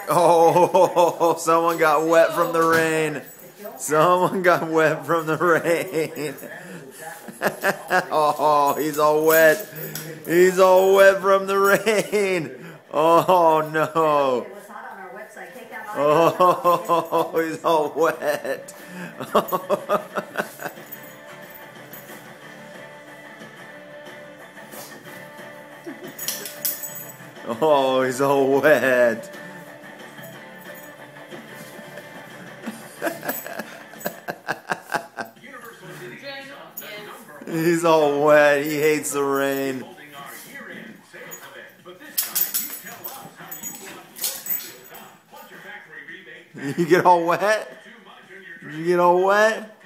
Oh, someone got wet from the rain. Someone got wet from the rain. Oh, he's all wet. He's all wet from the rain. Oh, no. Oh, he's all wet. Oh, he's all wet. He's all wet. He hates the rain. You get all wet? You get all wet?